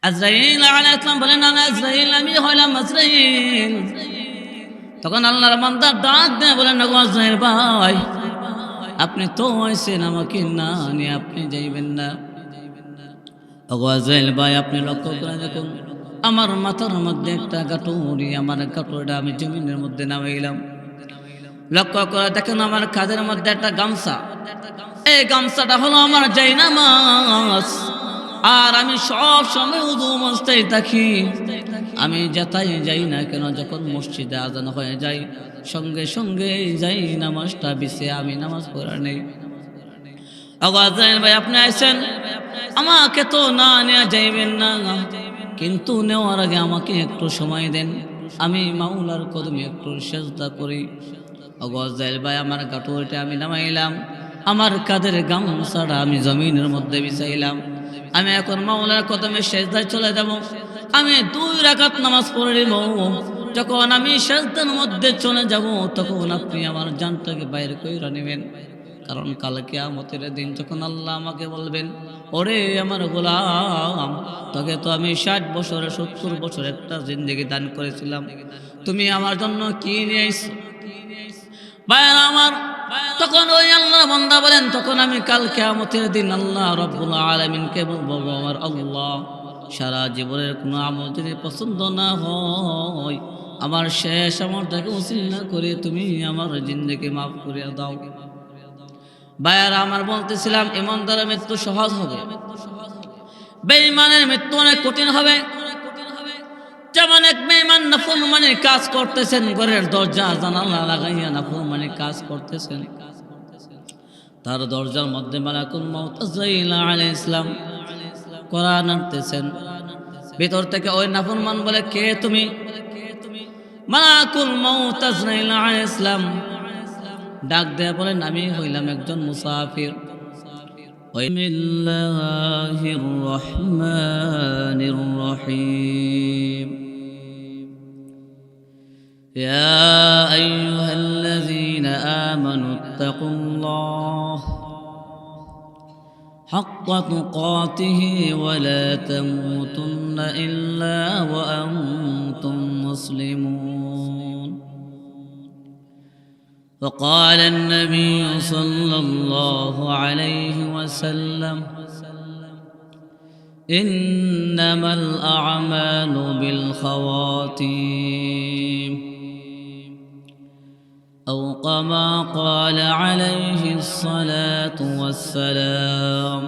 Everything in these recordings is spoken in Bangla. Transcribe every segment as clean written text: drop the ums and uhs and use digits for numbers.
আজরাইল আলাইহিস সালাম বলেন, না আজরাইল, আমি হইলাম আজরাইল। তখন আল্লাহর বান্দা ডাক দেয়, বলেন, না গো আজরাইল ভাই, আপনি তো আইছেন, আমাকে না নিয়ে আপনি যাইবেন না। ওগো আজরাইল ভাই, আপনি লক্ষ্য করে দেখুন, আমার মাথার মধ্যে একটা গাঁটুরি, আমার গাঁটুরিটা আমি জমিনের মধ্যে নামাইলাম। লক্ষ্য করে দেখেন, আমার কাঁধের মধ্যে একটা গামছা, এই গামছাটা হলো আমার জায়নামাজ। আর আমি সব সময় উযু অবস্থায় থাকি। আমি যেথায় যাই না কেন, যখন মসজিদে আজান হয়ে যায়, সঙ্গে সঙ্গে যাই নামাজটা বিছে আমি নামাজ পড়া নেই। আওয়াজাইল ভাই, আপনি আইছেন, আমাকে তো না নেওয়া যাইবেন না, কিন্তু নেওয়ার আগে আমাকে একটু সময় দেন, আমি মাওলার কদমে একটু সেজদা করি। আওয়াজাইল ভাই, আমার গাঁটুরিটা আমি নামাইলাম, আমার কাঁধের গামছাটা আমি জমিনের মধ্যে বিছাইলাম। আমি এখন মাওলার কদমে সেজদায় চলে যাব। আমি 2 রাকাত নামাজ পড়ে নিব। যখন আমি সেজদার মধ্যে চলে যাব, তখন আপনি আমার জানটাকে বাইরে কইরা নেবেন। কারণ কাল কিয়ামতের দিন যখন আল্লাহ আমাকে বলবেন, ওরে আমার গোলাম, তোকে তো আমি 60 বছরে 70 বছর একটা জিন্দেগি দান করেছিলাম, তুমি আমার জন্য কি নিয়ে আইছো? ভাইরা আমার, তখন ওই আল্লাহ বান্দা বলেন, তখন আমি কাল কিয়ামতের দিন আল্লাহ রাব্বুল আলামিনকে বলবো, আমার আল্লাহ, সারা জীবনের কোনো আমল যদি পছন্দ না হয়, আমার শেষ আমলটাকে উসিলা করে তুমি আমার জিন্দেগি মাফ করে দাও। ভাইয়ারা আমার, বলতেছিলাম, ইমানদারের মৃত্যু সহজ হবে, বেঈমানের মৃত্যু অনেক কঠিন হবে। যেমন এক বেঈমান নাফরমানির কাজ করতেছেন, ঘরের দরজা জানালা লাগাইয়া নাফরমানির কাজ করতেছেন, তার দরজার মধ্যে মালাকুল মউত আজরাইল আলাইহিস সালাম কড়া নাড়তেছেন। ভিতর থেকে ওই নাফরমান বলে, কে তুমি? মালাকুল মউত আজরাইল আলাইহিস সালাম ডাক দেয়া বলেন, আমি হইলাম একজন মুসাফির। বিসমিল্লাহির রহমানির রহিম। ইয়া আইয়ুহাল্লাযীনা আমানু ইত্তাকুল্লাহ হাক্কা তুকাতিহি ওয়া লা তামুতুন্না ইল্লা ওয়া আনতুম মুসলিমুন। وقال النبي صلى الله عليه وسلم إنما الأعمال بالخواتيم، أو كما قال عليه الصلاة والسلام.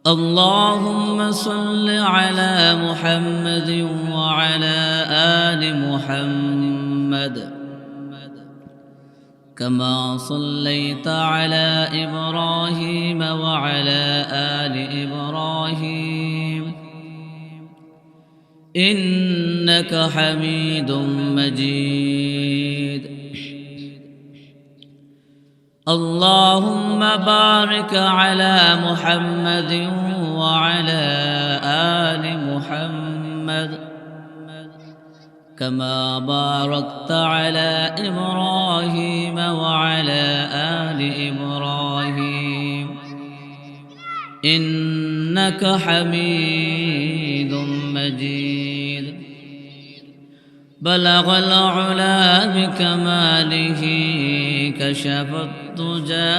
اللهم صل على محمد وعلى آل محمد كما صليت على إبراهيم وعلى آل إبراهيم إنك حميد مجيد. اللهم بارك على محمد وعلى آل محمد كما باركت على إبراهيم وعلى آل إبراهيم إنك حميد مجيد. بلغ العلا بكماله كشف الدجى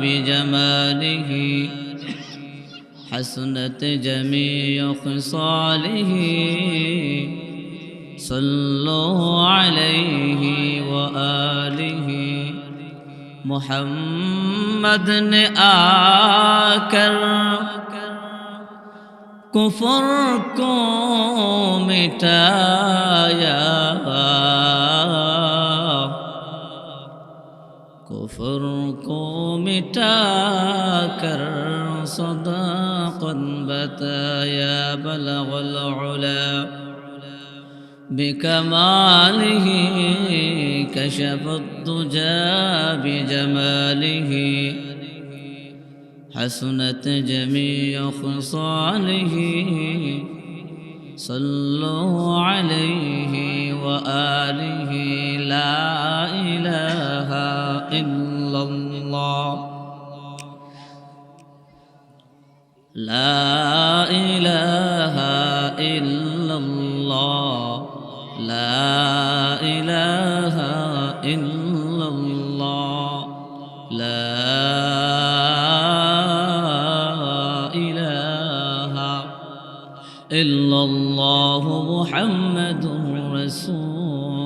بجماله حسنت جميع خصاله صلوا عليه وآله. محمد نے آکر کفر کو مٹایا، کفر کو مٹا کر صداقت بتایا. بلغ العلا بكماله كشف الدجى بجماله حسنت جميع خصاله صلوا عليه وآله. لا إله إلا الله লা ইলাহা ইল্লাল্লাহ লা ইলাহা ইল্লাল্লাহ লা ইলাহা ইল্লাল্লাহু মুহাম্মাদুর রাসূলুল্লাহ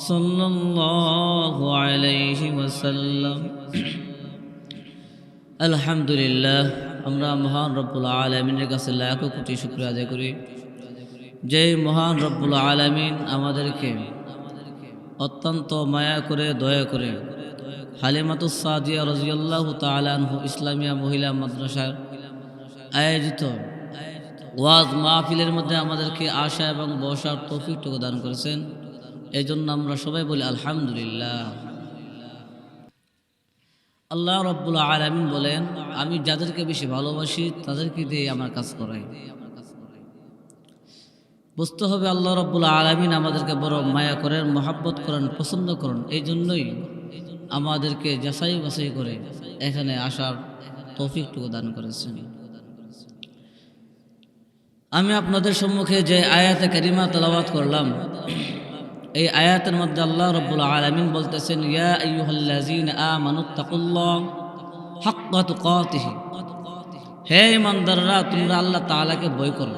সাল্লাল্লাহু আলাইহি ওয়াসাল্লাম। আলহামদুলিল্লাহ, আমরা মহান রব্বুল আলামিনের কাছে লাখো কোটি শুকরিয়া আদায় করি যে মহান রব্বুল আলামিন আমাদেরকে অত্যন্ত মায়া করে দয়া করে হালিমাতুস সাদিয়া রাদিয়াল্লাহু তাআলা আনহা ইসলামিয়া মহিলা মাদ্রাসার আয়োজিত ওয়াজ মাহফিলের মধ্যে আমাদেরকে আশা এবং বসার তৌফিকটুকু দান করেছেন। এই জন্য আমরা সবাই বলি আলহামদুলিল্লাহ। আল্লাহ রব্বুল আলামিন বলেন, আমি যাদেরকে বেশি ভালোবাসি তাদেরকে দিয়ে আমার কাজ করাই। বুঝতে হবে আল্লাহ রব্বুল আলামিন আমাদেরকে বড় মায়া করেন, মহাব্বত করেন, পছন্দ করেন। এই জন্যই আমাদেরকে যাচাই বাছাই করে এখানে আসার তৌফিকটুকু দান করেছেন। আমি আপনাদের সম্মুখে যে আয়াতে কারিমা তেলাওয়াত করলাম, এই আয়াতের মধ্যে আল্লাহ রব্বুল আলামিন বলতেছেন, ইয়া আইয়ুহাল্লাযীনা আমানুত্তাকুল্লাহ হাক্কা তুকাতিহি, হে ঈমানদাররা তোমরা আল্লাহ তাআলাকে ভয় করো।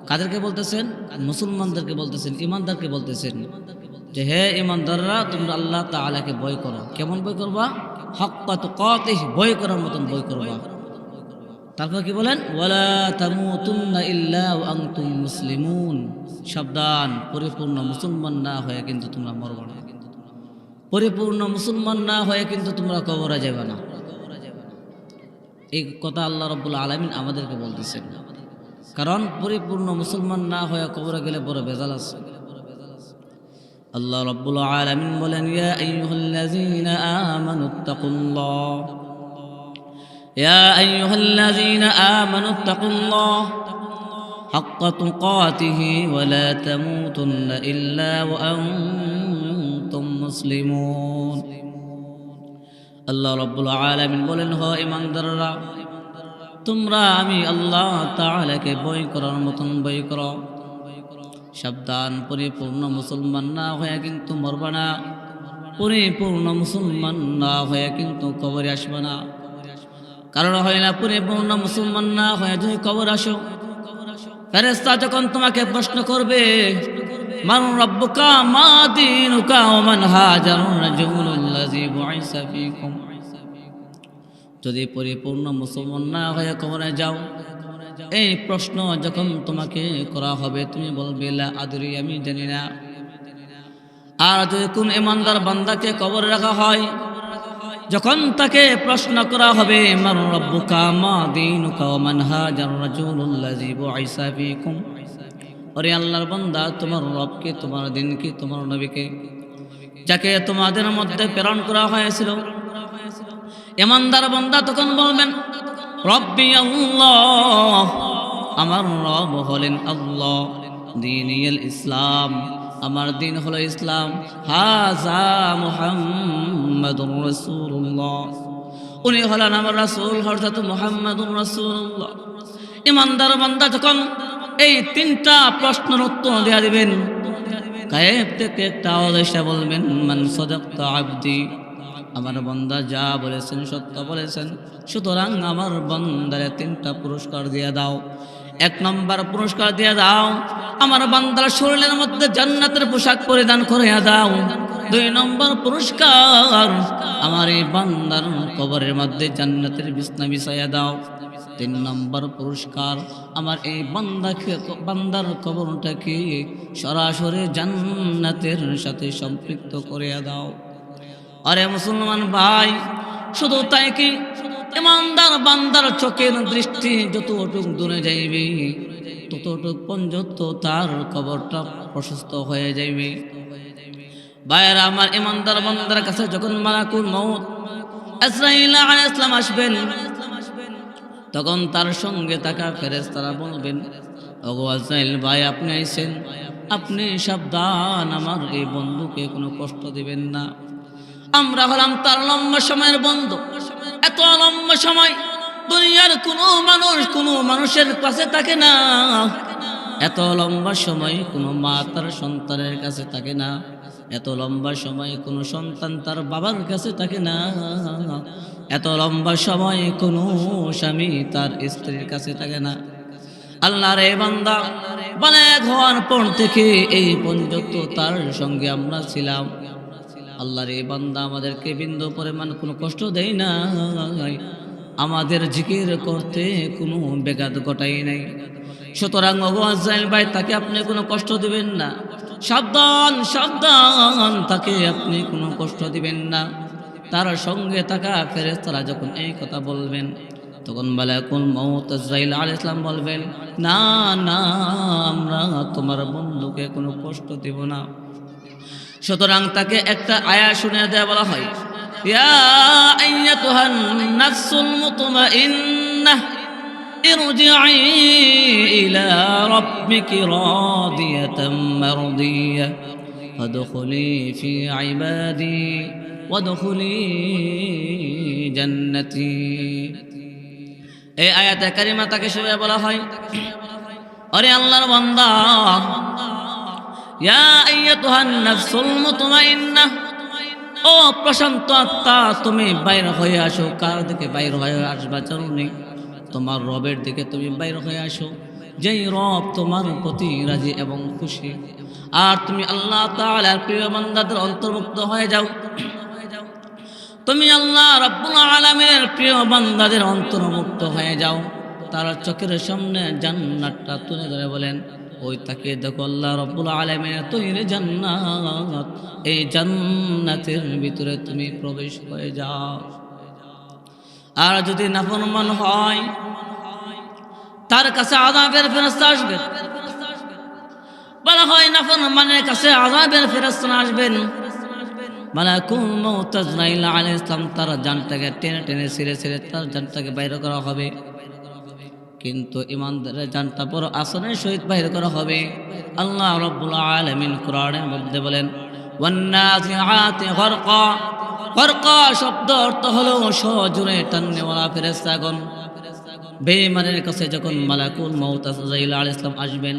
কাদেরকে বলতেছেন? মুসলমানদেরকে বলতেছেন, ঈমানদারকে বলতেছেন যে হে ঈমানদাররা তোমরা আল্লাহ তাআলাকে ভয় করো। কেমন ভয় করবা? হাক্কা তুকাতিহি, ভয় করার মতন ভয় করবা। তারপর কি বলেন? ওয়ালা তামুতুন্না ইল্লা ওয়া আনতুম মুসলিমুন, সাবধান, পরিপূর্ণ মুসলমান না হয়ে কিন্তু তোমরা মরবে না। পরিপূর্ণ মুসলমান না হয়ে কিন্তু তোমরা কবরে যাবে না। এই কথা আল্লাহ রাব্বুল আলামিন আমাদেরকে বলতেছেন, কারণ পরিপূর্ণ মুসলমান না হয়ে কবরে গেলে বড় বেজাল আছে। আল্লাহ রাব্বুল আলামিন বলেন, ইয়া আইয়ুহাল্লাযীনা আমানুত্তাকুল্লাহ, ইয়া আইয়ুহাল্লাযীনা আমানুত্তাকুল্লাহ হাক্কা তুকাতিহি ওয়া লা তামুতুন্না ইল্লা ওয়া আনতুম মুসলিমুন। আল্লাহ রাব্বুল আলামিন বলেন, হে ঈমানদাররা তোমরা আমি আল্লাহ তাআলাকে ভয় করার মতন ভয় করো। সাবধান, পরিপূর্ণ মুসলমান না হয়ে কিন্তু মরবা না। পরিপূর্ণ মুসলমান না হয়ে কিন্তু কবরে আসবে না। কারণ হয় না, পরিপূর্ণ মুসলমান না হয়ে যদি কবর আসো, ফেরেশতা যখন তোমাকে প্রশ্ন করবে, মান রাব্বুকা মা দীনুকা ওয়া মান হাজারুর রাজুলুল্লাযী বুইসা ফীকুম, যদি পরিপূর্ণ মুসলমান না হয়ে কবরে যাও, এই প্রশ্ন যখন তোমাকে করা হবে তুমি বলবে লা আদরি, আমি জানি না। আর যদি কোন ঈমানদার বান্দাকে কবরে রাখা হয়, যখন তাকে প্রশ্ন করা হবে মান রাব্বুকা মা দীনুকা ওয়া মান হাজারুর রাজুলুল্লাযী বুইসা ফীকুম, ওরে আল্লাহর বান্দা তোমার রব কে, তোমার দিন কি, তোমার নবী কে, যাকে তোমাদের মধ্যে প্রেরণ করা হয়েছিল। ঈমানদার বান্দা তখন বলবেন রব্বি আল্লাহ, আমার রব হলেন আল্লাহ, দীনিল ইসলাম, আমার দিন হলো ইসলাম, হাযা মুহাম্মাদুর রাসূলুল্লাহ, উনি হলেন আমার রাসূল হযরত মুহাম্মাদুর রাসূলুল্লাহ। ঈমানদার বান্দা যখন এই তিনটা প্রশ্নের উত্তর দেয়া দিবেন, গায়েব থেকে একটা আওয়াজ এসে বলবেন মান সাদাক্তা আবদি, আমার বান্দা যা বলেছেন সত্য বলেছেন, সুতরাং আমার বান্দারে তিনটা পুরস্কার দিয়ে দাও। এক নম্বর পুরস্কার দিয়ে দাও, আমার বান্দার শরীরের মধ্যে জান্নাতের পোশাক পরিধান করিয়া দাও। দুই নম্বর পুরস্কার, আমার এই বান্দার কবরের মধ্যে জান্নাতের বিছনা বিছাইয়া দাও। তিন নম্বর পুরস্কার, আমার এই বান্দার কবরটাকে সরাসরি জান্নাতের সাথে সম্পৃক্ত করিয়া দাও। আরে মুসলমান ভাই, শুধু তাই কি, ঈমানদার বান্দার চোখের দৃষ্টি যতটুক দূরে যাইবে ততটুক পর্যন্ত তার কবরটা প্রশস্ত হয়ে যাইবে। ভাইয়েরা আমার, ঈমানদার বান্দার কাছে যখন মালাকুল মউত আজরাইল আলাইহিস সালাম আসবেন, তখন তার সঙ্গে থাকা ফেরেশতারা বলবেন, ওগো আজরাইল ভাই আপনি আইছেন, আপনি সাবধান, আমার এই বন্ধুকে কোনো কষ্ট দিবেন না। আমরা হলাম তার লম্বা সময়ের বন্ধু, এত লম্বা সময় দুনিয়ার কোনো মানুষের কাছে থাকে না, এত লম্বা সময় কোনো মা তার সন্তানের কাছে থাকে না, এত লম্বা সময় কোনো সন্তান তার বাবার কাছে থাকে না, এত লম্বা সময় কোনো স্বামী তার স্ত্রীর কাছে থাকে না। আল্লাহর এই বান্দা বালেগ হওয়ার পর থেকে এই পর্যন্ত তার সঙ্গে আমরা ছিলাম। আল্লাহর এই বান্দা আমাদেরকে বিন্দু পরিমাণ কোনো কষ্ট দেয় না, আমাদের জিকির করতে কোনো ব্যাঘাত ঘটাই নাই। সুতরাং আজরাইল ভাই, তাকে আপনি কোনো কষ্ট দিবেন না, সাবধান সাবধান, তাকে আপনি কোনো কষ্ট দিবেন না। তার সঙ্গে থাকা ফেরেশতারা যখন এই কথা বলবেন, তখন মালাকুল মউত আজরাইল আলাইহিস সালাম বলবেন, না না, আমরা তোমার বন্ধুকে কোনো কষ্ট দেব না। সুতরাং তাকে একটা আয়াত শুনিয়ে দেয়া বলা হয়, ইয়া আইয়াতুহান নাফসুল মুতমাইন্নাহ ইরজিই ইলা রাব্বিকি রাদিয়াতাম মারদিয়া ফাদখুলি ফি ইবাদি ওয়াদখুলি জান্নাতি। এই আয়াতে কারিমা তাকে শুনিয়ে বলা হয়, আরে আল্লাহর বান্দা, ইয়া আইয়াতুহান নাফসুল মুতমাইন্নাহ, ও প্রশান্ত আত্মা, তুমি বাইর হয়ে আসো। কার দিকে বাইর হয়ে আসবা জানোনি? তোমার রবের দিকে তুমি বাইর হয়ে আসো, যেই রব তোমার প্রতি রাজি এবং খুশি। আর তুমি আল্লাহ তাআলার প্রিয় বান্দাদের অন্তর্ভুক্ত হয়ে যাও। তুমি আল্লাহ রাব্বুল আলামিনের প্রিয় বান্দাদের অন্তর্ভুক্ত হয়ে যাও। তার চোখের সামনে জান্নাতটা তুলে ধরে বলেন, ওই তাকে দেখো, আল্লাহ রাব্বুল আলামিনের তৈরি জান্নাত, এই জান্নাতের ভিতরে তুমি প্রবেশ হয়ে যাও। আর যদি নাফরমান হয়, তার কাছে আযাবের ফেরেশতা আসবেন। বলা হয় নাফরমানের কাছে আযাবের ফেরেশতা আসবেন। মালাকুল মউত আজরাইল আলাইহিস সালাম তার জানটাকে টেনে টেনে ছিঁড়ে ছিঁড়ে তার জানটাকে বাইর করা হবে। কিন্তু ইমানদারের জানটা বড় আসানের সহিত বাইর করা হবে। আল্লাহ রাব্বুল আলামিন কোরআনের মধ্যে বলেন, ওয়ান্নাজিআতি গরকা। গরকা শব্দ অর্থ হলো সজোরে টাননেওয়ালা ফেরেশতাগণ। বেঈমানের কাছে যখন মালাকুল মউত আজরাইল আলাইহিস সালাম আসবেন,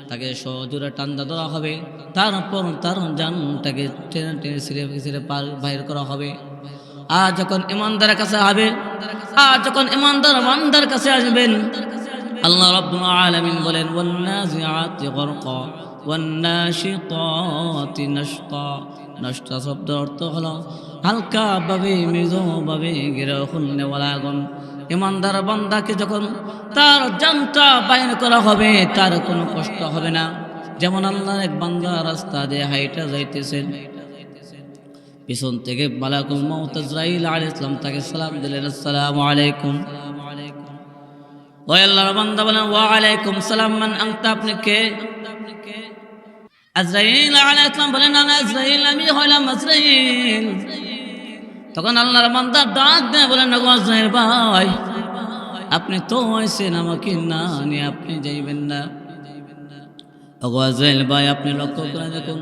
তাকে সজোরে টান্দা ধরা হবে। তারপর তার জানটাকে টেনে টেনে ছিঁড়ে ছিঁড়ে বাইর করা হবে। আর যখন ইমানদারের কাছে হবে, আর যখন ইমানদার বান্দার কাছে আসবেন, আল্লাহ রাব্বুল আলামিন বলেন, ওয়ান্নাজিআতি গরকা ওয়ান্নাশিতাতি নাশতা। নাশতা শব্দ অর্থ হলো হালকা ভাবে, মৃদুভাবে গিরে খুলনেওয়ালা আগুন। ইমানদার বান্দাকে যখন তার জানটা বাইর করা হবে, তার কোনো কষ্ট হবে না। যেমন আল্লাহর এক বান্দা রাস্তা দিয়ে হাইটা যাইতেছেন, পিছন থেকে মালাকুল মউত আজরাইল আলাইহিস সালাম তাকে সালাম দিলেন, আসসালামু আলাইকুম। ওই আল্লাহর বান্দা বলেন, ওয়া আলাইকুম সালাম, মান আনতা, আপনি কে? আজরাইল আলাইহিস সালাম বলেন, আনা আজরাইল, আমি হলাম আজরাইল। তখন আল্লাহর বান্দা ডাক দিয়ে বলেন, ওগো আজরাইল ভাই, আপনি তো আইছেন, আমাকে না নিয়ে আপনি যাইবেন না। ওগো আজরাইল ভাই, আপনি লক্ষ্য করে দেখুন,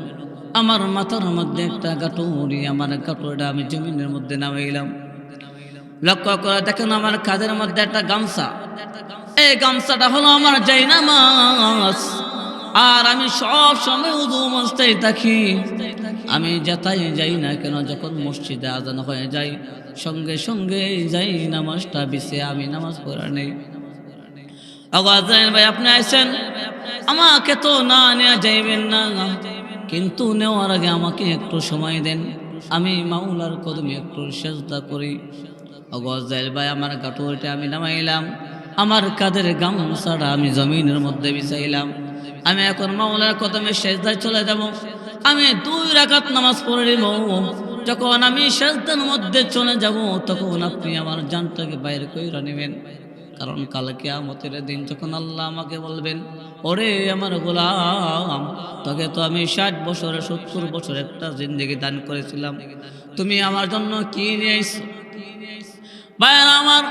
আমার মাথার মধ্যে একটা গাঁটুরি, আমার গাঁটুরিটা আমি জমিনের মধ্যে নামাইলাম। লক্ষ্য করে দেখুন, আমার কাঁধের মধ্যে একটা গামছা, এই গামছাটা হলো আমার জায়নামাজ। আর আমি সব সময় উযু অবস্থায় থাকি। আমি যেতাই যাই না কেন, যখন মসজিদে আজান হয়ে যায়, সঙ্গে সঙ্গে যাই নামাজটা বিছিয়ে আমি নামাজ পড়া নেই। আজান ভাই, আপনি আইছেন, আমাকে তো না নিয়ে যাইবেন না, কিন্তু নেওয়ার আগে আমাকে একটু সময় দেন, আমি মাওলার কদমে একটু সেজদা করি। আজান ভাই, আমার গাঁটুরিটা আমি নামাইলাম, আমার কাঁধের গামছাটা আমি জমিনের মধ্যে বিছাইলাম। আমি এখন মাওলার কদমে সেজদায় চলে যাব। আমি 2 রাকাত নামাজ পড়ে নিব। যখন আমি সেজদার মধ্যে চলে যাব, তখন আপনি আমার জানটাকে বাইরে কইরা নেবেন। কারণ কাল কিয়ামতের দিন যখন আল্লাহ আমাকে বলবেন, ওরে আমার গোলাম, তোকে তো আমি 60 বছর 70 বছর একটা জিন্দেগি দান করেছিলাম, তুমি আমার জন্য কি নিয়ে আইছো? ভাইরা আমার,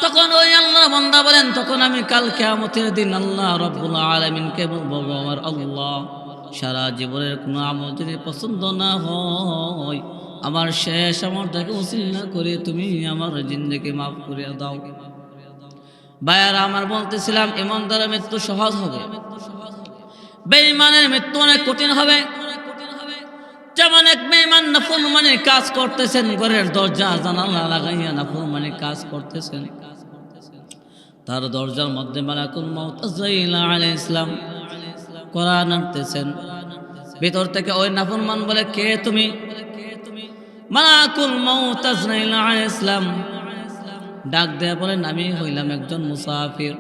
তখন ওই আল্লাহ বান্দা বলেন, তখন আমি কাল কিয়ামতের দিন আল্লাহ রাব্বুল আলামিনকে বলবো, আমার আল্লাহ, সারা জীবনের কোনো আমল যদি পছন্দ না হয়, আমার শেষ আমলটাকে উসিলা করে তুমি আমার জিন্দেগি মাফ করে দাও। ভাইয়ারা আমার বলতেছিলাম, ইমানদারের মৃত্যু সহজ হবে, বেঈমানের মৃত্যু অনেক কঠিন হবে। যেমন এক বেঈমান নাফরমানি কাজ করতেছেন, ঘরের দরজা জানালা লাগাইয়া নাফরমানি কাজ করতেছেন, তার দরজার মধ্যে মালাকুল মউত আজরাইল আলাইহিস সালাম কোরআন আনতেছেন। ভিতর থেকে ওই নাফরমান বলে, কে তুমি? মালাকুল মউত আজরাইল আলাইহিস সালাম ডাক দেয়া বলেন, আমি হইলাম একজন মুসাফির।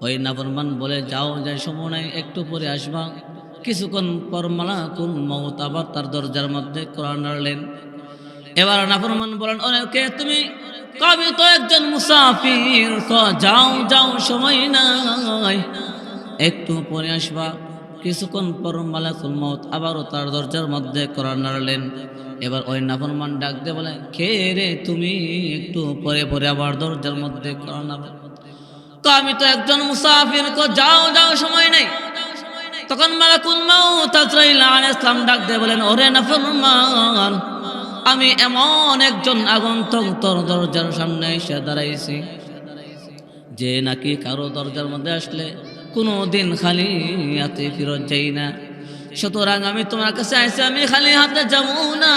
ওই নাফরমান বলে, যাও, যাই সময় নাই, একটু পরে আসবা। কিছুক্ষণ পর মালাকুল মউত আবার তার দরজার মধ্যে কোরআন আনলেন। এবার নাফরমান বলেন, ওরে কে তুমি? আমি তো একজন মুসাফির। যাও যাও, সময় নাই, একটু পরে আসবা। কিছুক্ষণ পর মালাকুল মউত আবারও তার দরজার মধ্যে কোরআন আনলেন। এবার ওই নাফরমান ডাক দিয়ে বলে, কে রে তুমি? একটু পরে পরে আবার দরজার মধ্যে কোরআন আনলেন। আমি তো একজন মুসাফির। যাও যাও, সময় নেই। তখন মালাকুল মউত আজরাইল আলাইহিস সালাম ডাক দিয়ে বলেন, ওরে নাফরমান, আমি এমন একজন আগন্তুক তোর দরজার সামনে এসে দাঁড়াইছি, যে নাকি কারো দরজার মধ্যে আসলে কোনো দিন খালি হাতে ফিরত যাই না। সুতরাং আমি তোমার কাছে আইছি, আমি খালি হাতে যাব না।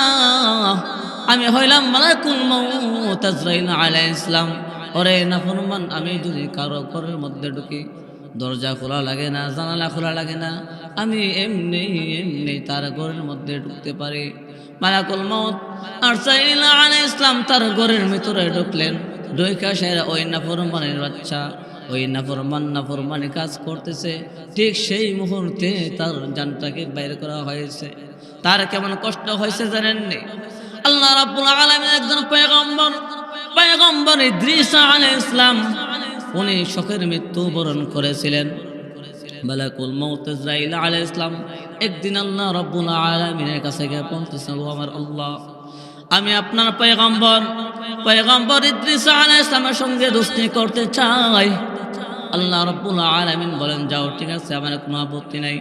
আমি হইলাম মালাকুল মউত আজরাইল আলাইহিস সালাম। ওরে নাফরমান, আমি যদি কারো ঘরের মধ্যে ঢুকি, দরজা খোলা লাগে না, জানালা খোলা লাগে না, আমি এমনি এমনি তার ঘরের মধ্যে ঢুকতে পারি। মালাকুল মউত আজরাইল আলাইহিস সালাম তার ঘরের ভিতরে ঢুকলেন। ঢুকা সেরা ওই নাফরমানের বাচ্চা, ওই নাফরমানি কাজ করতেছে, ঠিক সেই মুহূর্তে তার জানটাকে বাইর করা হয়েছে। তার কেমন কষ্ট হয়েছে জানেননি? আল্লাহ রাব্বুল আলামিন একজন পয়গম্বর ইদ্রিস আলাইহিস সালাম, উনি শোকের মৃত্যু বরণ করেছিলেন। মালাকুল মউত আজরাইল আলাইহিস সালাম একদিন আল্লাহ রাব্বুল আলামিনের কাছে গিয়ে বলতেছেন, ও আমার আল্লাহ, আমি আপনার পয়গম্বর ইদ্রিস আলাইহিস সালামের সঙ্গে দোস্তি করতে চাই। আল্লাহ রাব্বুল আলামিন বলেন, যাও, ঠিক আছে, আমার কোনো আপত্তি নাই।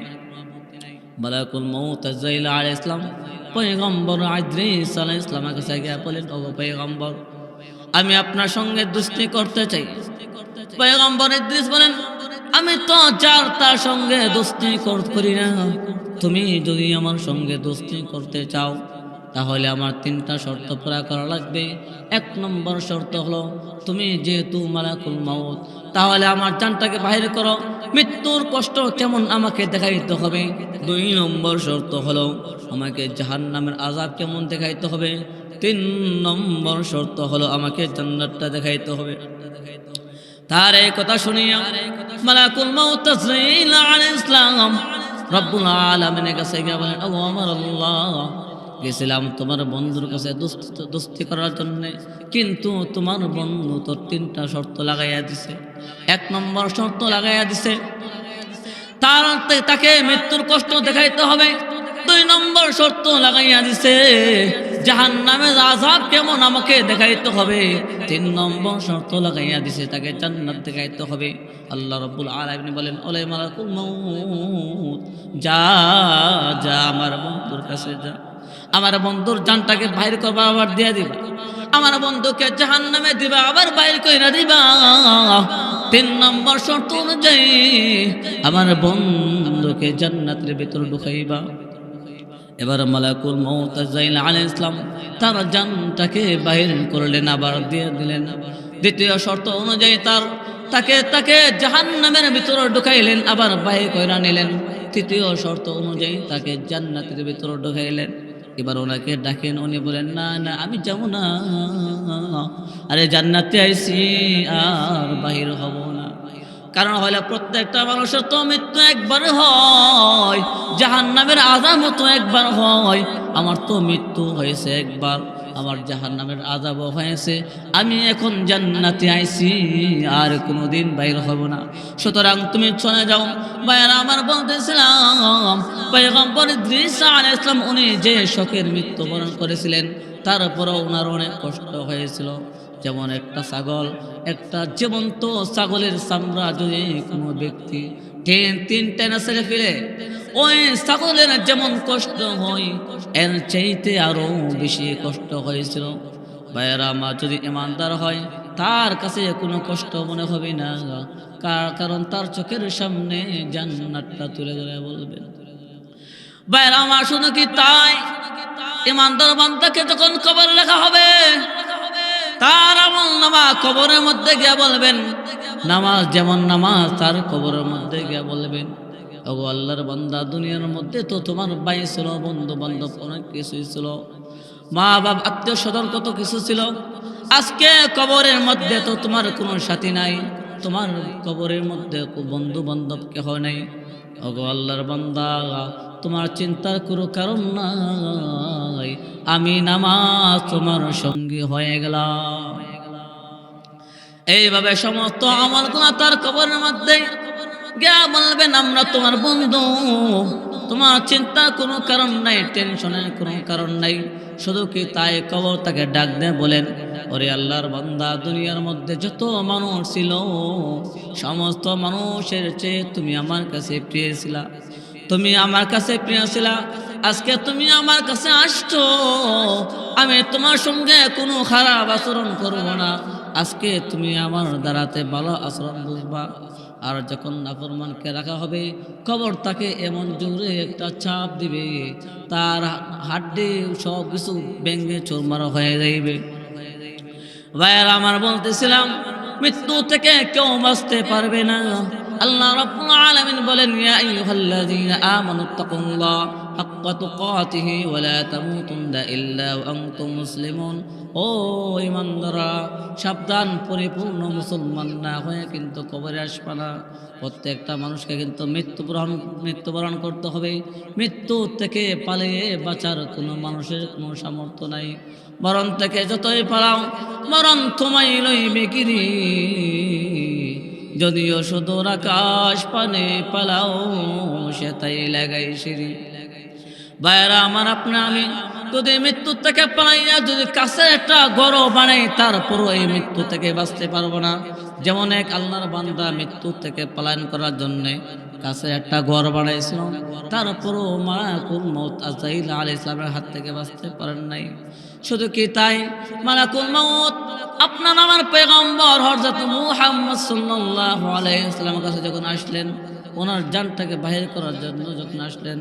মালাকুল মউত আজরাইল আলাইহিস সালাম পয়গম্বর ইদ্রিস আলাইহিস সালামের কাছে গিয়ে বলেন, ও পয়গম্বর, আমি আপনার সঙ্গে দোস্তি করতে চাই। পয়গম্বর ইদ্রিস বলেন, আমি তো যার তার সঙ্গে দোস্তি করি না। তুমি যদি আমার সঙ্গে দোস্তি করতে চাও, তাহলে আমার 3টা শর্ত পুরা করা লাগবে। 1 নম্বর শর্ত হলো, তুমি যেহেতু মালাকুল মউত, তাহলে আমার জানটাকে বাহির করো, মৃত্যুর কষ্ট কেমন আমাকে দেখাইতে হবে। 2 নম্বর শর্ত হলো, আমাকে জাহান্নামের আযাব কেমন দেখাইতে হবে। 3 নম্বর শর্ত হলো, আমাকে জান্নাতটা দেখাইতে হবে। তার এই কথা শুনিয়া মালাকুল মউত আজরাইল আলাইহিস সালাম রব্বুল আলামিনের কাছে গিয়ে বলেন, ও আমার আল্লাহ, গেছিলাম তোমার বন্ধুর কাছে দোস্তি করার জন্য, কিন্তু তোমার বন্ধু তো 3টা শর্ত লাগাইয়া দিছে। 1 নম্বর শর্ত লাগাইয়া দিছে, তাকে মৃত্যুর কষ্ট দেখাইতে হবে। 2 নম্বর শর্ত লাগাইয়া দিছে, জাহান্নামের আযাব কেমন আমাকে দেখাইতে হবে। 3 নম্বর শর্ত লাগাইয়া দিছে, তাকে জান্নাত দেখাইতে হবে। আল্লাহ রাব্বুল আলামিন বলেন, ওলে মালাকুল মউত, যা যা আমার বন্ধুর কাছে যা, আমার বন্ধুর জানটাকে বাইর করবা, আবার দিয়ে দিবা। আমার বন্ধুকে জাহান্নামে দিবা, আবার বাইর কইরা দিবা। 3 নম্বর শর্ত অনুযায়ী আমার বন্ধুকে জান্নাতের ভিতর ঢুকাইবা। এবার মালাকুল মউত আজরাইল আলাইহিস সালাম তার জানটাকে বাইর করলেন, আবার দিয়ে দিলেন। 2য় শর্ত অনুযায়ী তাকে জাহান্নামের ভিতরে ঢুকাইলেন, আবার বাইর কইরা নিলেন। 3য় শর্ত অনুযায়ী তাকে জান্নাতের ভিতরে ঢুকাইলেন। এবার ওনাকে ডাকেন, উনি বলেন, না না, আমি যাব না, আরে জান্নাতে আইছি, আর বাহির হব না। কারণ হলো, প্রত্যেকটা মানুষের তো মৃত্যু একবার হয়, জাহান্নামের আযাবও তো একবার হয়। আমার তো মৃত্যু হয়েছে একবার, আমার জাহান্নামের আযাবও হয়েছে। আমি এখন জান্নাতে আইছি, আর কোনোদিন বাইর হব না। সুতরাং তুমি চলে যাও। ভাইয়ারা আমার বলতেছিলাম, পয়গম্বর ইদ্রিস আলাইহিস সালাম উনি যে শোকের মৃত্যুবরণ করেছিলেন, তারপরেও ওনার অনেক কষ্ট হয়েছিল। যেমন একটা জীবন্ত ছাগলের চামড়া যদি কোনো ব্যক্তি 3 টেনে ছেড়ে ফেলে, ওই ছাগলের যেমন কষ্ট হয়, এর চাইতে আরো বেশি কষ্ট হয়েছিল। ভাইয়েরা আমার যদি ইমানদার হয়, তার কাছে কোনো কষ্ট মনে হবে না, কারণ তার চোখের সামনে জান্নাতটা তুলে ধরে বলবেন। বাইরে আমার শুধু কি তাই, ইমানদার বান্দাকে যখন কবরে রাখা হবে, তার আমল নামা কবরের মধ্যে গিয়া বলবেন, নামাজ যেমন নামাজ তার কবরের মধ্যে গিয়া বলবেন, ওগো আল্লাহর বান্দা, দুনিয়ার মধ্যে তো তোমার ভাই ছিল, বন্ধু বান্ধব অনেক কিছুই ছিল, মা বাপ আত্মীয় স্বজন কত কিছু ছিল, আজকে কবরের মধ্যে তো তোমার কোনো সাথী নাই, তোমার কবরের মধ্যে বন্ধু বান্ধব কেহ নাই। ওগো আল্লাহর বান্দা, তোমার চিন্তার কোনো কারণ নাই, আমি নামাজ তোমার সঙ্গী হয়ে গেলাম। এইভাবে সমস্ত আমলগুলো তার কবরের মধ্যে গিয়া বলবেন, আমরা তোমার বন্ধু, তোমার চিন্তার কোনো কারণ নাই, টেনশনের কোনো কারণ নাই। শুধু কি তাই, কবর তাকে ডাক দেয়, বলেন, ওরে আল্লাহর বান্দা, দুনিয়ার মধ্যে যত মানুষ ছিল, সমস্ত মানুষের চেয়ে তুমি আমার কাছে প্রিয় ছিলা, তুমি আমার কাছে প্রিয় ছিলা, আজকে তুমি আমার কাছে আসছো, আমি তোমার সঙ্গে কোনো খারাপ আচরণ করব না, আজকে তুমি আমার দ্বারাতে ভালো আচরণ বুঝবা। আর যখন নাফরমানকে রাখা হবে, কবর তাকে এমন জোরে একটা চাপ দিবে, তার হাড্ডি সব কিছু ভেঙে চুরমার হয়ে যাইবে। ভাইয়েরা আমার, বলতেছিলাম, মৃত্যু থেকে কেউ বাঁচতে পারবে না। আল্লাহ রাব্বুল আলামিন বলেন, ইয়া আইয়ুহাল্লাযীনা আমানুত্তাকুল্লাহ হাক্কা তুকাতিহি ওয়া লা তামুতুন্না ইল্লা ওয়া আনতুম মুসলিমুন। ও ঈমানদাররা, সাবধান, পরিপূর্ণ মুসলমান না হয়ে কিন্তু কবরে আসবে না। প্রত্যেকটা মানুষকে কিন্তু মৃত্যুবরণ করতে হবে। মৃত্যু থেকে পালিয়ে বাঁচার কোনো মানুষের কোনো সামর্থ্য নাই। মরণ থেকে যতই পালাও, মরণ তোমায় লইবে গিরি, যদিও সুদূর আকাশ পানে পালাও, সে তাই লাগাই সিঁড়ি। ভাইয়েরা আমার, আমি যদি মৃত্যু থেকে পালাইয়া যদি কাছে একটা ঘর বানাই, তারপরও এই মৃত্যু থেকে বাঁচতে পারবো না। যেমন এক আল্লাহর বান্দা মৃত্যু থেকে পলায়ন করার জন্য কাছে একটা ঘর বানাইছিল, তারপরও মালাকুল মউত আজরাইল আলাইহিস সালামের হাত থেকে বাঁচতে পারেন নাই। শুধু কি তাই, মালাকুল মউত আপনার আমার পয়গম্বর হযরত মুহাম্মদ সাল্লাল্লাহু আলাইহি ওয়াসাল্লামের কাছে যখন আসলেন, ওনার জানটাকে বাহির করার জন্য যখন আসলেন,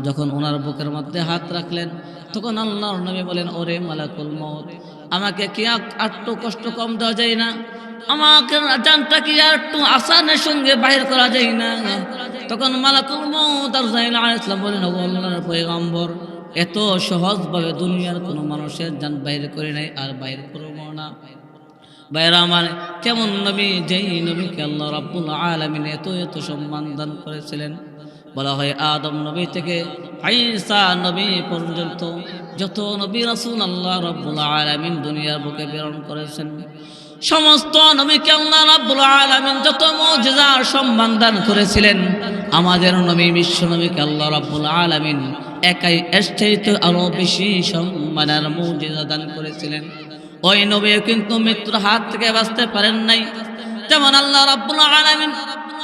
যখন ওনার বুকের মধ্যে হাত রাখলেন, তখন আল্লাহর নবী বলেন, ওরে মালাকুল মউত, আমাকে কি একটু কষ্ট কম দেওয়া যায় না? আমাকে জানটা কি আর একটু আসানের সঙ্গে বাহির করা যায় না? তখন মালাকুল মউত আজরাইল আলাইহিস সালাম বলেন, ও আল্লাহর পয়গম্বর, এত সহজভাবে দুনিয়ার কোনো মানুষের জান বাহির করে নাই, আর বাহির করব না। ভাইরা আমার, কেমন নবী, যেই নবীকে আল্লাহ রাব্বুল আলামিন এত এত সম্মান দান করেছিলেন। বলা হয় আদম নবী থেকে ঈসা নবী পর্যন্ত যত নবী রাসূল আল্লাহ রাব্বুল আলামিন দুনিয়ার বুকে প্রেরণ করেছেন, সমস্ত নবীকে আল্লাহ রাব্বুল আলামিন যত মুজিজার সম্মান দান করেছিলেন, আমাদের নবী বিশ্ব নবীকে আল্লাহ রাব্বুল আলামিন একাই এসেইতে আরো বেশি সম্মানের মুজিজা দান করেছিলেন। ওই নবী কিন্তু মৃত্যুর হাত থেকে বাঁচতে পারেন নাই। যেমন আল্লাহ রাব্বুল আলামিন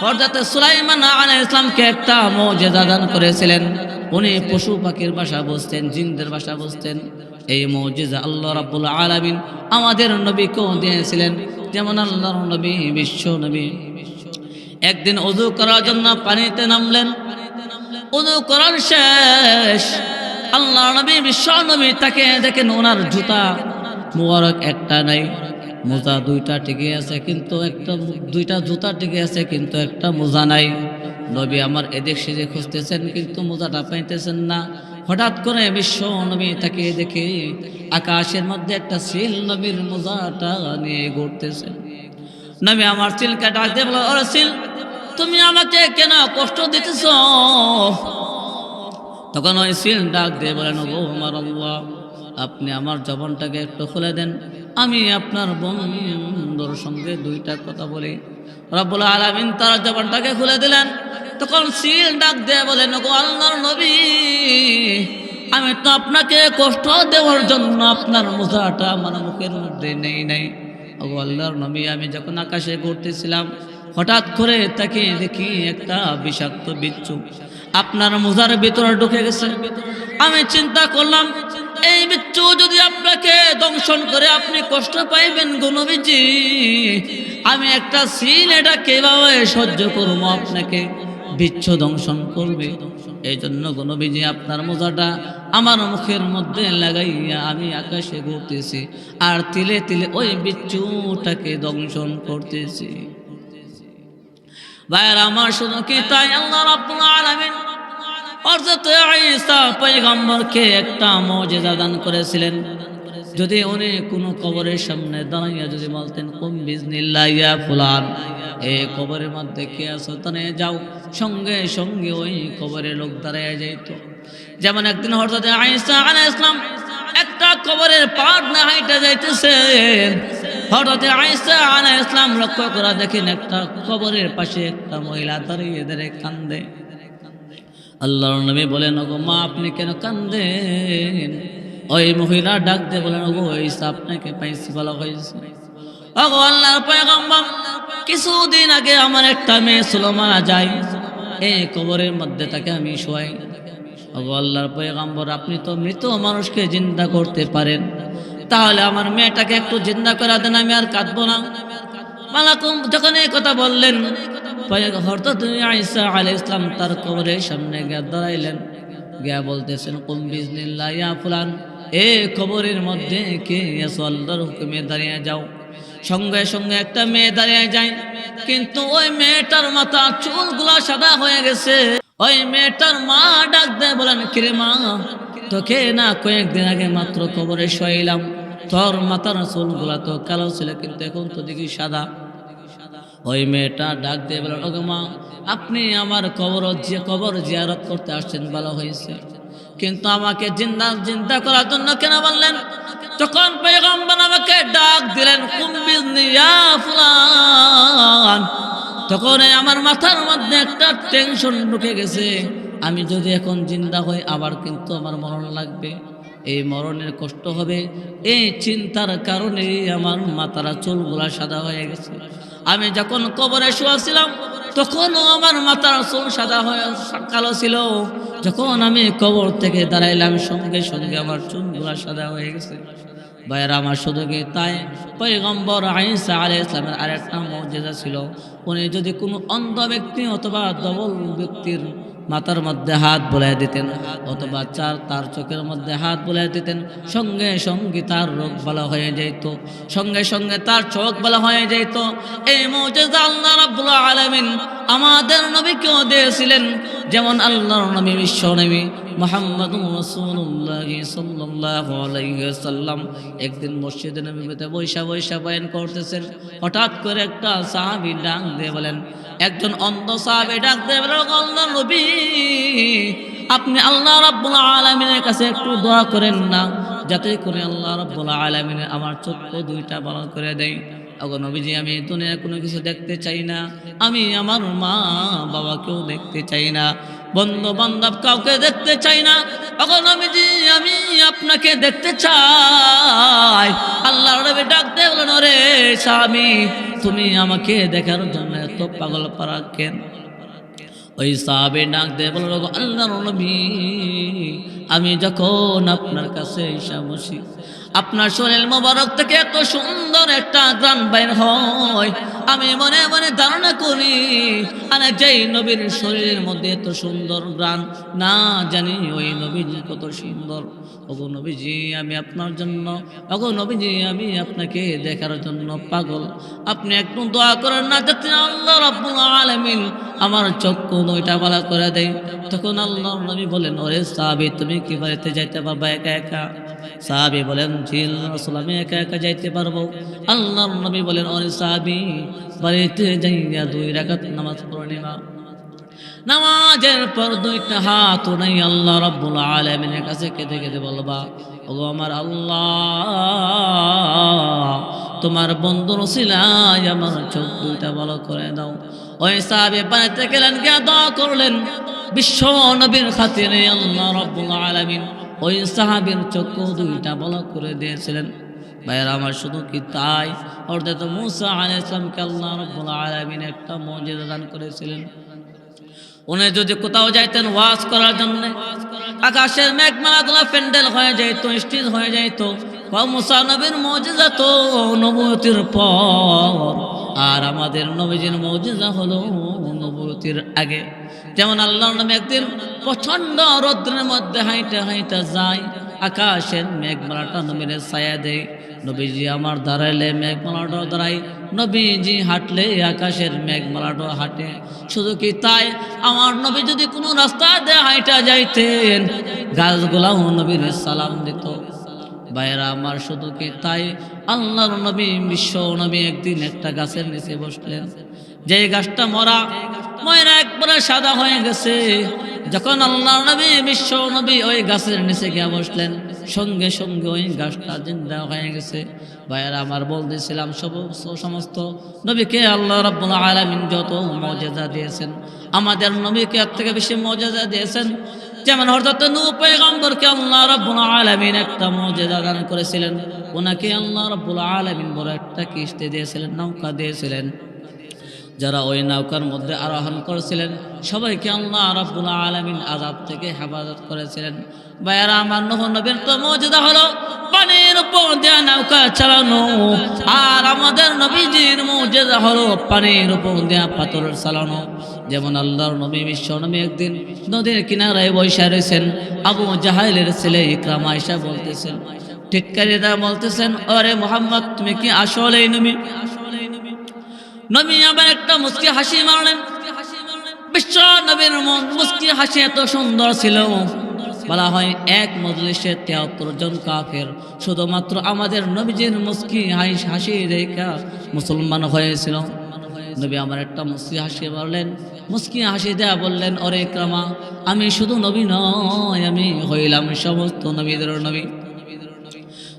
হযরত সুলাইমান আলাইহিস সালামকে একটা মুজিজা দান করেছিলেন, উনি পশু পাখির ভাষা বুঝতেন, জিনদের ভাষা বুঝতেন। এই মুজিজা আল্লাহ রাব্বুল আলামিন আমাদের নবীকেও দিয়েছিলেন। যেমন আল্লাহর নবী বিশ্ব নবী একদিন ওযু করার জন্য পানিতে নামলেন, ওযু করার শেষ আল্লাহ নবী বিশ্ব নবী তাকে দেখেন, ওনার জুতা মুবারক একটা নাই, মোজা দুইটা টিকে আছে, কিন্তু দুইটা জুতা টিকে আছে, কিন্তু একটা মোজা নাই। নবী আমার এদিক সেদিক খুঁজতেছেন, কিন্তু মোজাটা পাইতেছেন না। হঠাৎ করে বিশ্ব নবী তাকে দেখে আকাশের মধ্যে একটা সিল নবীর মোজাটা নিয়ে ঘুরতেছেন। নবী আমার সিলকে ডাক দিয়ে বলল, ওরে সিল, তুমি আমাকে কেন কষ্ট দিতেছ? তখন ওই সিল ডাক দিয়ে বলেন, ও আমার আল্লাহ, আপনি আমার জবানটাকে একটু খুলে দেন, আমি আপনার বন্ধুর সঙ্গে দুইটা কথা বলি। রব্বুল আলামিন তার জবানটাকে খুলে দিলেন। তখন সিল ডাক দিয়ে বলেন, ওগো আল্লাহর নবী, আমি তো আপনাকে কষ্ট দেওয়ার জন্য আপনার মোজাটা আমার মুখের মধ্যে নেই নাই। ওগো আল্লাহর নবী, আমি যখন আকাশে ঘুরতেছিলাম, হঠাৎ করে তাকে দেখি একটা বিষাক্ত বিচ্ছু আপনার মোজার ভিতরে ঢুকে গেছে। আমি চিন্তা করলাম, এই বিচ্ছু যদি আপনাকে দংশন করে আপনি কষ্ট পাইবেন গো নবীজি, আমি একটা সিন এটা কিভাবে সহ্য করবো, আপনাকে বিচ্ছু দংশন করবে। এই জন্য গো নবীজি আপনার মোজাটা আমার মুখের মধ্যে লাগাইয়া আমি আকাশে ঘুরতেছি আর তিলে তিলে ওই বিচ্ছুটাকে দংশন করতেছি। ভাইরা আমার শুধু কি তাই, আল্লাহ রাব্বুল আলামিন হযরত ঈসা পয়গম্বরকে একটা মুজিজা দান করেছিলেন। যদি উনি কোনো কবরের সামনে দাঁড়াইয়া যদি বলতেন কুম বিজনিল্লাহ ইয়া ফুলান, এই কবরের মধ্যে কে আছো তানে যাও, সঙ্গে সঙ্গে ওই কবরের লোক দাঁড়াইয়া যাইত। যেমন একদিন হযরত ঈসা আলাইহিস সালাম একটা কবরের পাড় না হাইটা যাইতেছেন, হযরত ঈসা আলাইহিস সালাম লক্ষ্য করে দেখেন একটা কবরের পাশে একটা মহিলা দাঁড়িয়ে দাঁড়িয়ে কান্দে। আল্লাহর নবী বলেন, ওগো মা আপনি কেন কান্দেন? ওই মহিলা ডাক দিয়ে বলেন, ওগো ঈসা আপনাকে পাইছি, ভালো হয়েছে। ওগো আল্লাহর পয়গম্বর, কিছুদিন আগে আমার একটা মেয়ে ছিল, মারা যায়, এই কবরের মধ্যে তাকে আমি শোয়াই। ওগো আল্লাহর পয়গম্বর, আপনি তো মৃত মানুষকে জিন্দা করতে পারেন, তাহলে আমার মেয়েটাকে একটু জিন্দা করে দেন, আমি আর কাঁদবো না। মালাকুম যখন এই কথা বললেন, হযরত ঈসা আলাইহিস সালাম তার কবরের সামনে গিয়ে দাঁড়াইলেন, গিয়া বলতেছেন কুম বিজনিল্লাহ ইয়া ফুলান, এ কবরের মধ্যে কে আছো, আল্লাহর হুকুমে দাঁড়িয়ে যাও। সঙ্গে সঙ্গে একটা মেয়ে দাঁড়িয়ে যায়, কিন্তু ওই মেয়েটার মাথা চুলগুলা সাদা হয়ে গেছে। ওই মেয়েটার মা ডাক দেয় বলেন, কিরে মা, তোকে না কয়েকদিন আগে মাত্র কবরে শোয়াইলাম, তোর মাথার চুলগুলা তো কালো ছিল, কিন্তু এখন তো দেখি সাদা। ওই মেয়েটা ডাক দিয়ে বলেন, ওগো মা, আপনি আমার কবর জিয়ারত করতে আসছেন, ভালো হয়েছে, কিন্তু আমাকে জিন্দা করার জন্য কেন বললেন? তখন পয়গম্বর আমাকে ডাক দিলেন, কুম বিজনি ইয়া ফুলান। তখন আমার মাথার মধ্যে একটা টেনশন ঢুকে গেছে, আমি যদি এখন জিন্দা হই আবার কিন্তু আমার মরণ লাগবে, এই মরণের কষ্ট হবে। এই চিন্তার কারণে আমার মাথার চুলগুলা সাদা হয়ে গেছে। আমি যখন কবরে শুয়েছিলাম তখনও আমার মাথার চুল সাদা হয়ে কালো ছিল, যখন আমি কবর থেকে দাঁড়াইলাম সঙ্গে সঙ্গে আমার চুলগুলা সাদা হয়ে গেছে। ভাইয়েরা আমার, শুধু কি তাই, পয়গম্বর ঈসা আলাইহিস সালামের আরেকটা মুজিজা ছিল, উনি যদি কোনো অন্ধ ব্যক্তি অথবা দুর্বল ব্যক্তির মাথার মধ্যে হাত বুলাই দিতেন অথবা তার চোখের মধ্যে হাত বুলাই দিতেন, সঙ্গে সঙ্গে তার রোগ ভালো হয়ে যেত, সঙ্গে সঙ্গে তার চোখ ভালো হয়ে যেত। এই মুজিজা আল্লাহ রাব্বুল আলামিন আমাদের নবীকেও দিয়েছিলেন। যেমন আল্লাহর নবী বিশ্ব নবী মুহাম্মদুর রাসূলুল্লাহ সাল্লাল্লাহু আলাইহি ওয়াসাল্লাম একদিন মসজিদে নববীতে বৈশা বয়ান করতেছেন। হঠাৎ করে একটা সাহাবী ডাক দিয়ে বলেন, একজন অন্ধ সাহাবী ডাক দিয়ে বলেন, আল্লাহর নবী, আপনি আল্লাহ রাব্বুল আলামিনের কাছে একটু দোয়া করেন না, যাতে করে আল্লাহ রাব্বুল আলামিন আমার চক্ষু দুইটা ভালো করে দেয়। ওগো নবীজি, আমি দুনিয়ার কোনো কিছু দেখতে চাই না, আমি আমার মা বাবাকেও দেখতে চাই না, বন্ধু বান্ধব কাউকে দেখতে চাই না। ওগো নবীজি, আমি আপনাকে দেখতে চাই। আল্লাহর নবী ডাক দিয়ে বলেন, ওরে স্বামী, তুমি আমাকে দেখার জন্য এত পাগল পারা কেন? ওই সাহাবী ডাক দিয়ে বলল, ওগো আল্লাহর নবী, আমি যখন আপনার কাছে এসে বসি, আপনার শরীর মোবারক থেকে এত সুন্দর একটা ঘ্রাণ বাইর হয়, আমি মনে মনে ধারণা করি, আর যেই নবীর শরীরের মধ্যে এত সুন্দর ঘ্রাণ, না জানি ওই নবীজি কত সুন্দর। ওগো নবীজি, আমি আপনার জন্য, ওগো নবীজি, আমি আপনাকে দেখার জন্য পাগল। আপনি একটু দোয়া করেন না, যাতে আল্লাহ রাব্বুল আলামিন আমার চক্ষু দুইটা ভালো করে দেয়। তখন আল্লাহর নবী বলেন, ওরে সাহাবী, তুমি কি বাড়িতে যাইতে পারবা একা একা? সাহাবী বলেন, জি আল্লাহর রাসূল, আমি একা একা যাইতে পারবো। আল্লাহর নবী বলেন, ওরে সাহাবী, বাড়িতে যাইয়া 2 রাকাত নামাজ পড়ে নিবা। নামাজের পর 2টা হাত উঠাই আল্লাহ রাব্বুল আলামিনের কাছে কেঁদে কেঁদে বলবা, ওগো আমার আল্লাহ, তোমার বন্ধুর উসিলায় আমার চোখ দুইটা ভালো করে দাও। ওই সাহাবী বাড়িতে গেলেন, গিয়ে দোয়া করলেন বিশ্ব নবীর খাতিরে। আল্লাহ রাব্বুল আলামিন ওই সাহাবীর চোখ দুইটা ভালো করে দিয়েছিলেন। ভাইয়েরা আমার, শুধু কি তাই, হযরত মূসা আলাইহিস সালামকে আল্লাহ রাব্বুল আলামিন একটা মুজিজা দান করেছিলেন। উনি যদি কোথাও যাইতেন ওয়াজ করার জন্য, আকাশের মেঘমালাগুলো প্যান্ডেল হয়ে যাইত, স্টেজ হয়ে যাইত। মুসা নবীর মুজিজা তো নবুয়তির পর, আর আমাদের নবীজির মুজিজা হলো নবুয়তির আগে। যেমন আল্লাহর নবী একদিন প্রচন্ড রৌদ্রের মধ্যে হাইটা হাইটা যায়, আকাশের মেঘমালাটা নবীর ছায়া দেয়। নবীজি আমার দাঁড়াইলে মেঘমালাটা দাঁড়ায়, নবীজি হাঁটলে আকাশের মেঘমালাটা হাঁটে। শুধু কি তাই, আমার নবী যদি কোনো রাস্তা দিয়ে হাইটা যাইতেন, গাছগুলাও নবীর সালাম দিত। ভাইরা আমার, শুধু কি তাই, আল্লাহর নবী বিশ্ব নবী একদিন একটা গাছের নিচে বসলেন, যে গাছটা মরা একবারে সাদা হয়ে গেছে। যখন আল্লাহর নবী বিশ্ব নবী ওই গাছের নিচে গিয়ে বসলেন, সঙ্গে সঙ্গে ওই গাছটা জিন্দা হয়ে গেছে। ভাইরা আমার, বলতেছিলাম সমস্ত নবীকে আল্লাহ রাব্বুল আলামিন যত মুজিজা দিয়েছেন, আমাদের নবীকে এর থেকে বেশি মুজিজা দিয়েছেন। যেমন হযরত নূহ পয়গম্বরকে আল্লাহ রাব্বুল আলামিন একটা মুজিজা দান করেছিলেন, ওনাকে আল্লাহ রাব্বুল আলামিন বড় একটা কিস্তি দিয়েছিলেন, নৌকা দিয়েছিলেন। যারা ওই নৌকার মধ্যে আরোহণ করেছিলেন সবাইকে আল্লাহ রাব্বুল আলামিন আযাব থেকে হেফাজত করেছিলেন। ভাইরা আমার, নূহ নবীর তো মুজিজা হলো পানির উপর দিয়ে নৌকা চালানো, আর আমাদের নবীজির মুজিজা হলো পানির উপর দিয়ে পাথর চালানো। যেমন আল্লাহর নবী বিশ্ব নবী একদিন নদীর কিনারায় বসে রয়েছেন, আবু জাহেলের ছেলে ইকরামা আয়েশা বলতেছেন, টিটকারিরা বলতেছেন, আরে মুহাম্মদ, তুমি কি আসলেই নবী? নবী আবার একটা মুস্কি হাসি মারলেন। বিশ্ব নবীর মুস্কি হাসি এত সুন্দর ছিল, বলা হয় এক মজলিসে ৭৩ জন কাফের শুধুমাত্র আমাদের নবীজির মুস্কি হাসি দেখে মুসলমান হয়েছিল। নবী আমার একটা মুস্কি হাসি মারলেন, মুস্কি হাসি দেয়া বললেন, ওরে ইকরামা, আমি শুধু নবী নয়, আমি হইলাম সমস্ত নবীদের নবী।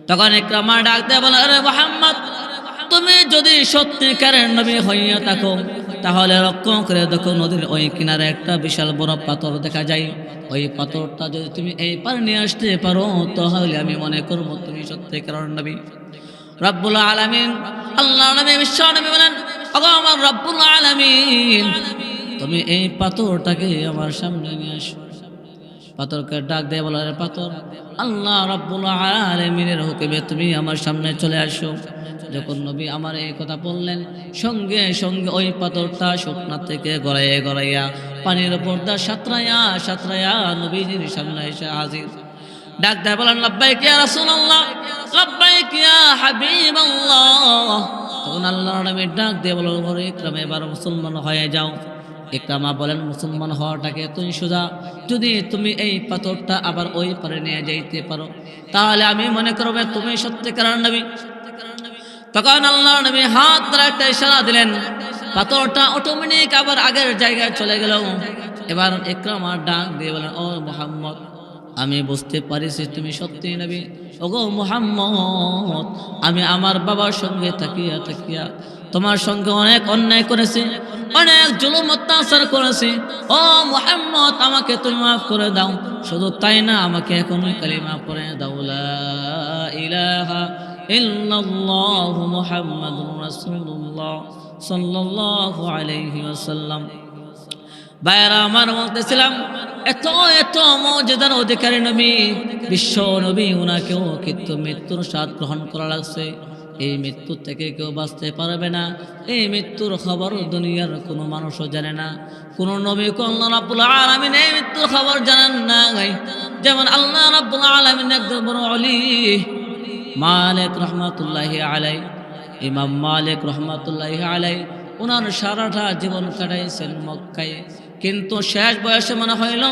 তখন ইকরামা ডাক দেয়া বলে, আরে মুহাম্মদ, তুমি যদি সত্যিকারের নবী হইয়া থাকো, তাহলে লক্ষ্য করে দেখো, নদীর ওই কিনারে একটা বিশাল বড় পাথর দেখা যায়। ওই পাথরটা যদি তুমি এই পারে নিয়ে আসতে পারো, তাহলে আমি মনে করবো তুমি সত্যিকারের নবী। রব্বুল আলামিন, আল্লাহ নবী বিশ্ব নবী বলেন, ওগো আমার রব্বুল আলামিন, তুমি এই পাথরটাকে আমার সামনে নিয়ে আসো। পাথরকে ডাক দিয়ে বলে, পাথর, আল্লাহ রাব্বুল আলামিনের হুকুমে তুমি আমার সামনে চলে আসো। যখন নবী আমার এই কথা বললেন, সঙ্গে সঙ্গে ওই পাথরটা শুকনা থেকে গড়াইয়া গড়াইয়া পানির উপর দা সাঁতরাইয়া নবীজির সামনে এসে হাজির। ডাক দিয়ে বলেন, লাব্বাইক ইয়া রাসূলুল্লাহ, লাব্বাইক ইয়া হাবিবাল্লাহ। তখন আল্লাহর নবী ডাক দিয়ে বলেন, ওরে ইকরামা, এবার মুসলমান হয়ে যাও। ইকরামা বলেন, মুসলমান হওয়াটাকে তুমি সোজা, যদি তুমি এই পাথরটা আবার ওই পারে নিয়ে যাইতে পারো, তাহলে আমি মনে করবো তুমি সত্যিকারের নবী। তখন আল্লাহর নবী হাত দ্বারা একটা ইশারা দিলেন, পাথরটা অটোমেটিক আবার আগের জায়গায় চলে গেল। এবার ইকরামা ডাক দিয়ে বলেন, ও মুহাম্মদ, আমি বুঝতে পারিছি তুমি সত্যি নবী। ওগো মুহাম্মদ, আমি আমার বাবার সঙ্গে থাকিয়া তোমার সঙ্গে অনেক অন্যায় করেছি, অনেক জুলুম অত্যাচার করেছি। ও মুহাম্মদ, আমাকে তুমি মাফ করে দাও। শুধু তাই না, আমাকে এখন কালিমা পড়ে দাও, লা ইলাহা ইল্লাল্লাহু মুহাম্মাদুর রাসূলুল্লাহ সাল্লাল্লাহু আলাইহি ওয়াসাল্লাম। ভাইরা আমার, বলতেছিলাম, এত এত মুজিজার অধিকারী নবী, বিশ্ব নবী, উনাকেও কিন্তু মৃত্যুর স্বাদ গ্রহণ করা লাগছে। এই মৃত্যু থেকে কেউ বাঁচতে পারবে না। এই মৃত্যুর খবর দুনিয়ার কোনো মানুষও জানে না। কোন নবীকে আল্লাহ রাব্বুল আলামিন এই মৃত্যুর খবর জানান না। যেমন আল্লাহ রাব্বুল আলামিন একজন বড় ওলি মালিক রহমাতুল্লাহি আলাইহি, ইমাম মালিক রহমাতুল্লাহি আলাইহি, ওনার সারাটা জীবন কাটাইছেন মক্কায়। কিন্তু শেষ বয়সে মনে হইল,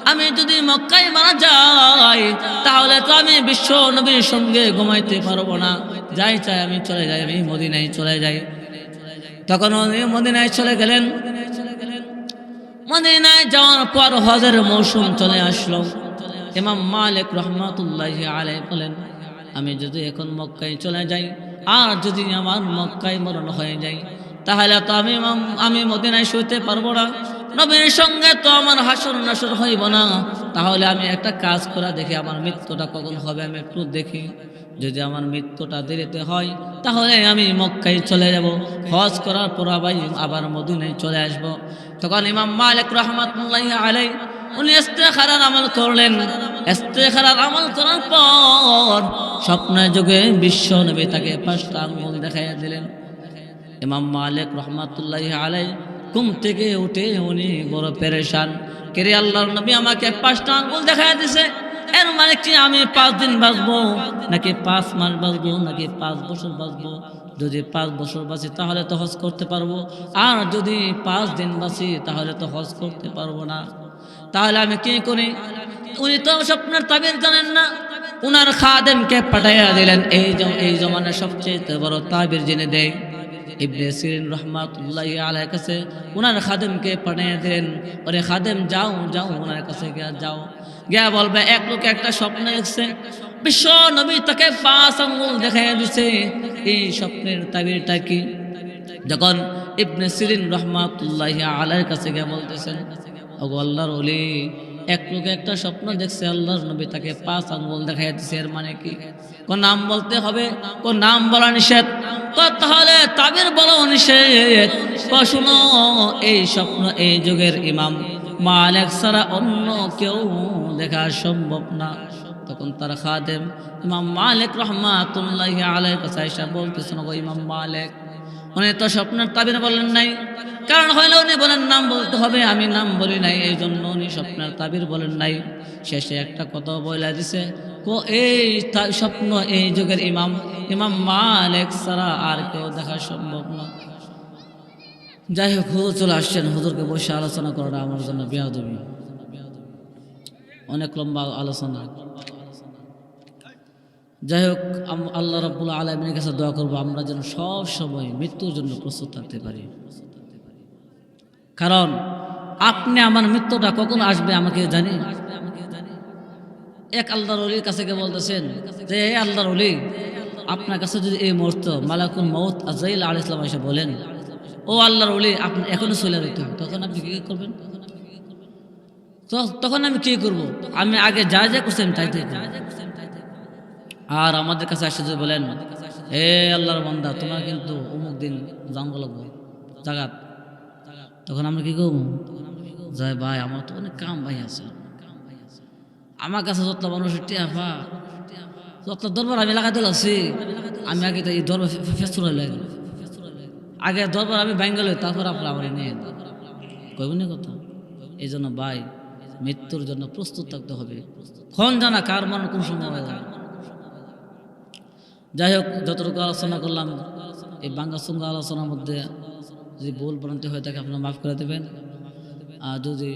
আমি যদি মক্কায় মারা যাই, তাহলে তো আমি বিশ্ব নবীর সঙ্গে ঘুমাইতে পারবো না। যাই চাই আমি চলে যাই, আমি মদিনায় চলে যাই। তখন উনি মদিনায় চলে গেলেন। মদিনায় যাওয়ার পর হজের মৌসুম চলে আসলো। ইমাম মালিক রহমাতুল্লাহি আলাইহি বলেন, আমি যদি এখন মক্কায় চলে যাই, আর যদি আমার মক্কায় মরণ হয়ে যায়, তাহলে তো আমি মদিনায় শুতে পারবো না। নবীর সঙ্গে তো আমার হাসর নাসর হইব না। তাহলে আমি একটা কাজ করা দেখি, আমার মৃত্যুটা কখন হবে আমি একটু দেখি। যদি আমার মৃত্যুটা দেরিতে হয়, তাহলে আমি মক্কায় চলে যাব। হজ করার পর আবার মদিনায় চলে আসব। তখন ইমাম মালিক রহমাতুল্লাহি আলাইহি উনি ইস্তেখারার আমল করলেন। ইস্তেখারার আমল করার পর স্বপ্নে যুগে বিশ্ব নবী তাকে 5টা আঙ্গুল দেখাইয়া দিলেন। ইমাম মালিক রহমাতুল্লাহি আলাইহি ঘুম থেকে উঠে উনি বড় পেরেশান। কেরে আল্লাহর নবী আমাকে 5টা আঙ্গুল দেখাইয়া দিছে, এর মানে কি আমি 5 দিন বাঁচবো নাকি 5 মাস বাঁচবো নাকি 5 বছর বাঁচবো? যদি 5 বছর বাঁচি তাহলে তো হজ করতে পারবো, আর যদি 5 দিন বাঁচি তাহলে তো হজ করতে পারবো না। তাহলে আমি কি করি? উনি তো স্বপ্নের তাবির জানেন না। উনার খাদেমকে পাঠাইয়া দিলেন। এই জমানার সবচেয়ে বড় তাবির জেনে দেয় ইবনে সিরিন রহমাতুল্লাহি আলাইহির কাছে উনার খাদেমকে পাঠিয়ে দিলেন। ওরে খাদেম, যাও যাও উনার কাছে যাও, গিয়া বলবে এক লোক একটা স্বপ্ন দেখছে, বিশ্ব নবী তাকে 5 আঙ্গুল দেখাইয়া দিছে, এই স্বপ্নের তাবিরটা কি? যখন ইবনে সিরিন রহমাতুল্লাহি আলাইহির কাছে গিয়া বলতেছেন, ওগো আল্লাহর ওলি, এক লোক একটা স্বপ্ন দেখছে, আল্লাহর নবী তাকে 5 আঙ্গুল দেখাইয়া দিছে, এর মানে কি? কোন নাম বলতে হবে, কোন নাম বলা নিষেধ। তাহলে তাবির বলা নিষেধ। শুনো, এই স্বপ্ন এই যুগের ইমাম মালিক ছাড়া অন্য কেউ দেখা সম্ভব না। তখন তার খাদেম ইমাম মালিক রহমাতুল্লাহি আলাইহির কাছে এসে বলতেছেন, গো ইমাম মালিক, উনি তো স্বপ্নের তাবির বলেন নাই, কারণ হইলে উনি বলেন নাম বলতে হবে, আমি নাম বলি নাই, এই জন্য উনি স্বপ্নের তাবির বলেন নাই। শেষে একটা কথা বলে দিছে, এই স্বপ্ন এই যুগের ইমাম মালিক ছাড়া আর কেউ দেখা সম্ভব না। যাই হোক, হুজুর চলে আসছেন, হুজুরকে বসে আলোচনা করাটা আমার জন্য বেয়াদবি, অনেক লম্বা আলোচনা। যাই হোক, আল্লাহ রাব্বুল আলামিনের কাছে দোয়া করবো আমরা যেন সব সময় মৃত্যুর জন্য প্রস্তুত থাকতে পারি। কারণ আপনি আমার মৃত্যুটা কখন আসবে আমাকে জানি। এক আল্লাহর ওলির কাছে গিয়ে বলতেছেন যে, হে আল্লাহর ওলি, আপনার কাছে যদি এই মুহূর্ত মালাকুল মউত আজরাইল আলাইহিস সালাম এসে বলেন, ও আল্লাহর ওলি, আপনি এখনো চলে যেতে হবে, তখন আপনি কি করবেন? তখন আমি কি করব? আমি আগে যা যা করছি আমি তাই তাই করব। আর আমাদের কাছে এসে যদি বলেন, হে আল্লাহর বান্দা, তোমার কিন্তু অমুক দিন জানবো লাগবো জাগাত, তখন আমরা কি করবো? যাই ভাই, আমার তো অনেক কাম ভাই আছে, আমার কাছে যত মানুষের টিয়াফা যত দরবার আমি লাগাতে লাগছি, আমি আগে তো এই দরবার ফেস্তুর লাগে, আগে দরবার আমি ব্যাঙ্গল হই, তারপর আপনার আমার নিয়ে কইবনি কথা। এই জন্য ভাই, মৃত্যুর জন্য প্রস্তুত থাকতে হবে, ক্ষণ জানা কার মান কোন সময় হয়ে যাবে। যাই হোক, যতটুকু আলোচনা করলাম, এই বাঙ্গা সুঙ্গা আলোচনার মধ্যে যদি ভুল ভ্রান্তি হয়ে থাকে আপনারা মাফ করে দেবেন। আর যদি